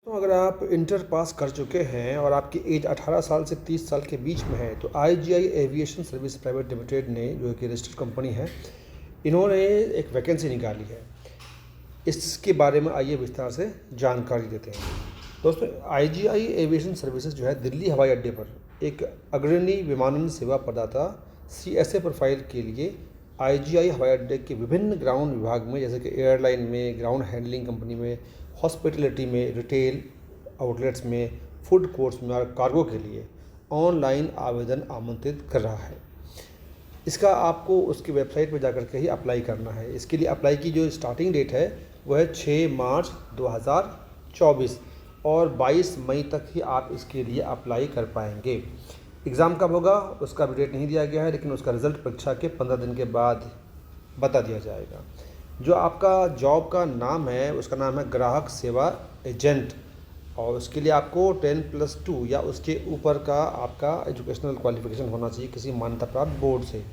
तो अगर आप इंटर पास कर चुके हैं और आपकी एज 18 साल से 30 साल के बीच में है तो IGI aviation service private limited ने, जो कि रजिस्टर्ड कंपनी है, इन्होंने एक वैकेंसी निकाली है। इसके बारे में आइए विस्तार से जानकारी देते हैं। दोस्तों, आईजीआई एविएशन सर्विसेज जो है दिल्ली हवाई अड्डे पर एक अग्रणी विमानन सेवा प्रदाता सीएसए प्रोफाइल के लिए आईजीआई हवाई अड्डे के विभिन्न ग्राउंड विभाग में, जैसे कि एयरलाइन में, ग्राउंड हैंडलिंग कंपनी में, हॉस्पिटलिटी में, रिटेल आउटलेट्स में, फूड कोर्ट्स में और कार्गो के लिए ऑनलाइन आवेदन आमंत्रित कर रहा है। इसका आपको उसकी वेबसाइट पर जाकर के ही अप्लाई करना है। इसके लिए अप्लाई की जो स्टार्टिंग डेट है वो है 6 मार्च 2024 और 22 मई तक ही आप इसके लिए अप्लाई कर पाएंगे। एग्ज़ाम कब होगा उसका भी डेट नहीं दिया गया है, लेकिन उसका रिज़ल्ट परीक्षा के 15 दिन के बाद बता दिया जाएगा। जो आपका जॉब का नाम है उसका नाम है ग्राहक सेवा एजेंट, और उसके लिए आपको 10+2 या उसके ऊपर का आपका एजुकेशनल क्वालिफिकेशन होना चाहिए किसी मान्यता प्राप्त बोर्ड से।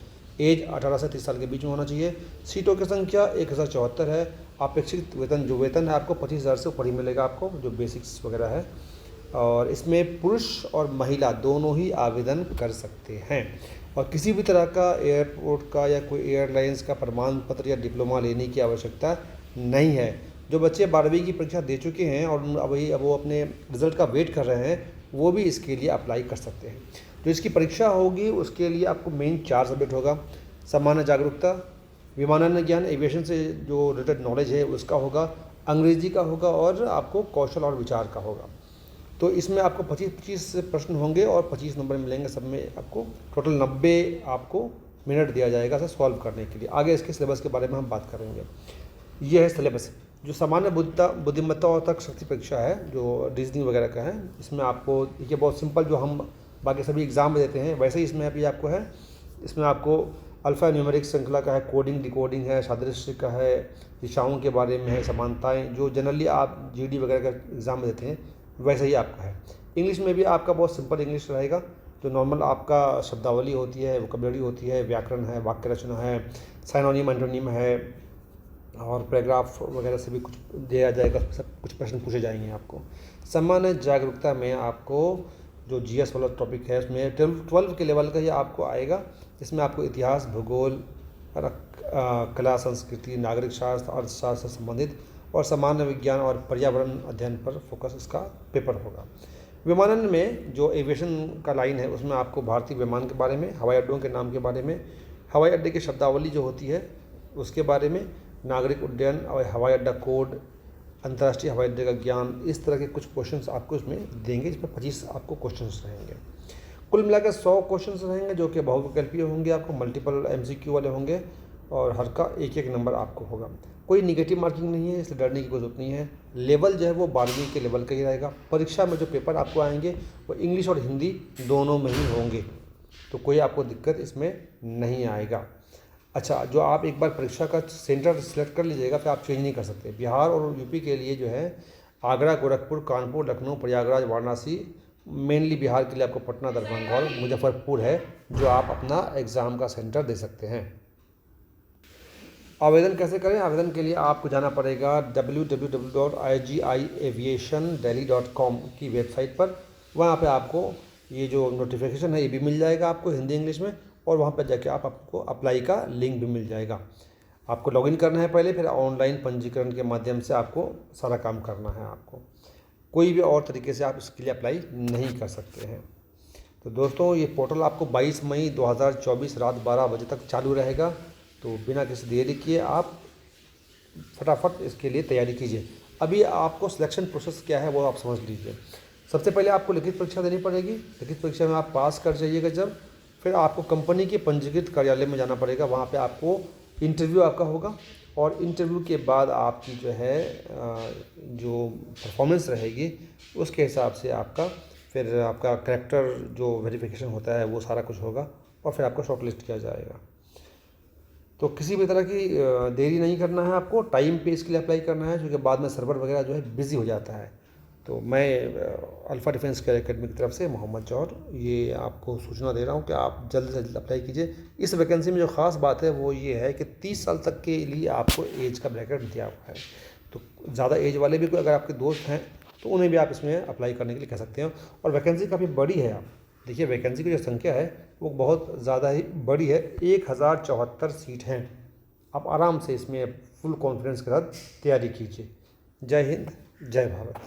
एज 18 से 30 साल के बीच में होना चाहिए। सीटों की संख्या 1074 है। अपेक्षित वेतन है आपको 25,000 से ऊपर ही मिलेगा आपको, जो बेसिक्स वगैरह है। और इसमें पुरुष और महिला दोनों ही आवेदन कर सकते हैं। और किसी भी तरह का एयरपोर्ट का या कोई एयरलाइंस का प्रमाण पत्र या डिप्लोमा लेने की आवश्यकता नहीं है। जो बच्चे 12वीं की परीक्षा दे चुके हैं और अब वो अपने रिज़ल्ट का वेट कर रहे हैं, वो भी इसके लिए अप्लाई कर सकते हैं। जो इसकी परीक्षा होगी उसके लिए आपको मेन 4 सब्जेक्ट होगा। सामान्य जागरूकता, विमानन ज्ञान, एविएशन से जो रिलेटेड नॉलेज है उसका होगा, अंग्रेजी का होगा और आपको कौशल और विचार का होगा। तो इसमें आपको 25 प्रश्न होंगे और 25 नंबर मिलेंगे सब में। आपको टोटल 90 आपको मिनट दिया जाएगा इसे सॉल्व करने के लिए। आगे इसके सिलेबस के बारे में हम बात करेंगे। ये है सिलेबस। जो सामान्य बुद्धिमत्ता और तर्क शक्ति परीक्षा है, जो रीजनिंग वगैरह का है, इसमें आपको ये बहुत सिंपल, जो हम बाकी सभी एग्ज़ाम में देते हैं वैसे ही इसमें अभी आपको है। इसमें आपको अल्फ़ा न्यूमेरिक श्रृंखला का है, कोडिंग डिकोडिंग है, सादृश्य का है, दिशाओं के बारे में है, समानताएं, जो जनरली आप जीडी वगैरह का एग्ज़ाम में देते हैं वैसे ही आपका है। इंग्लिश में भी आपका बहुत सिंपल इंग्लिश रहेगा। जो नॉर्मल आपका शब्दावली होती है, वोकैबुलरी होती है, व्याकरण है, वाक्य रचना है, साइनोनिम एंटोनिम है और पैराग्राफ वगैरह से भी कुछ दिया जाएगा। सब कुछ प्रश्न पूछे जाएंगे आपको। सामान्य जागरूकता में आपको जो जीएस वाला टॉपिक है उसमें 12 के लेवल का ये आपको आएगा। इसमें आपको इतिहास, भूगोल, कला, संस्कृति, नागरिक शास्त्र, अर्थशास्त्र से संबंधित और सामान्य विज्ञान और पर्यावरण अध्ययन पर फोकस इसका पेपर होगा। विमानन में जो एविएशन का लाइन है उसमें आपको भारतीय विमान के बारे में, हवाई अड्डों के नाम के बारे में, हवाई अड्डे की शब्दावली जो होती है उसके बारे में, नागरिक उड्डयन और हवाई अड्डा कोड, अंतर्राष्ट्रीय हवाई अड्डे का ज्ञान, इस तरह के कुछ क्वेश्चंस आपको इसमें देंगे। इसमें 25 आपको क्वेश्चंस रहेंगे। कुल मिलाकर 100 क्वेश्चंस रहेंगे जो कि बहुविकल्पीय होंगे, आपको मल्टीपल एमसीक्यू वाले होंगे और हर का एक एक नंबर आपको होगा। कोई निगेटिव मार्किंग नहीं है, इसलिए डरने की कोई ज़रूरत नहीं है। लेवल जो है वो 12वीं के लेवल का ही रहेगा। परीक्षा में जो पेपर आपको आएंगे वो इंग्लिश और हिंदी दोनों में ही होंगे, तो कोई आपको दिक्कत इसमें नहीं आएगा। अच्छा, जो आप एक बार परीक्षा का सेंटर सेलेक्ट कर लीजिएगा फिर आप चेंज नहीं कर सकते। बिहार और यूपी के लिए जो है आगरा, गोरखपुर, कानपुर, लखनऊ, प्रयागराज, वाराणसी, मेनली बिहार के लिए आपको पटना, दरभंगा और मुजफ्फरपुर है जो आप अपना एग्ज़ाम का सेंटर दे सकते हैं। आवेदन कैसे करें? आवेदन के लिए आपको जाना पड़ेगा www.igiaviationdelhi.com की वेबसाइट पर। वहाँ पे आपको ये जो नोटिफिकेशन है ये भी मिल जाएगा आपको हिंदी इंग्लिश में, और वहाँ पर जाके आपको अप्लाई का लिंक भी मिल जाएगा। आपको लॉगिन करना है पहले, फिर ऑनलाइन पंजीकरण के माध्यम से आपको सारा काम करना है। आपको कोई भी और तरीके से आप इसके लिए अप्लाई नहीं कर सकते हैं। तो दोस्तों, ये पोर्टल आपको 22 मई 2024 रात 12 बजे तक चालू रहेगा। तो बिना किसी देरी किए आप फटाफट इसके लिए तैयारी कीजिए। अभी आपको सिलेक्शन प्रोसेस क्या है वो आप समझ लीजिए। सबसे पहले आपको लिखित परीक्षा देनी पड़ेगी। लिखित परीक्षा में आप पास कर जाइएगा जब, फिर आपको कंपनी के पंजीकृत कार्यालय में जाना पड़ेगा। वहाँ पे आपको इंटरव्यू आपका होगा और इंटरव्यू के बाद आपकी जो है जो परफॉर्मेंस रहेगी उसके हिसाब से आपका फिर आपका कैरेक्टर जो वेरिफिकेशन होता है वो सारा कुछ होगा और फिर आपको शॉर्टलिस्ट किया जाएगा। तो किसी भी तरह की देरी नहीं करना है, आपको टाइम पे इसके लिए अप्लाई करना है, क्योंकि बाद में सर्वर वगैरह जो है बिज़ी हो जाता है। तो मैं अल्फ़ा डिफेंस केयर एकेडमी की तरफ से मोहम्मद जौहर ये आपको सूचना दे रहा हूँ कि आप जल्द से जल्द अप्लाई कीजिए। इस वैकेंसी में जो ख़ास बात है वो ये है कि 30 साल तक के लिए आपको एज का ब्रैकेट दिया हुआ है। तो ज़्यादा एज वाले भी कोई अगर आपके दोस्त हैं तो उन्हें भी आप इसमें अप्लाई करने के लिए कह सकते हैं। और वैकेंसी काफ़ी बड़ी है। आप देखिए वैकेंसी की जो संख्या है वो बहुत ज़्यादा ही बड़ी है, 1074 सीट हैं। आप आराम से इसमें फुल कॉन्फिडेंस के साथ तैयारी कीजिए। जय हिंद, जय भारत।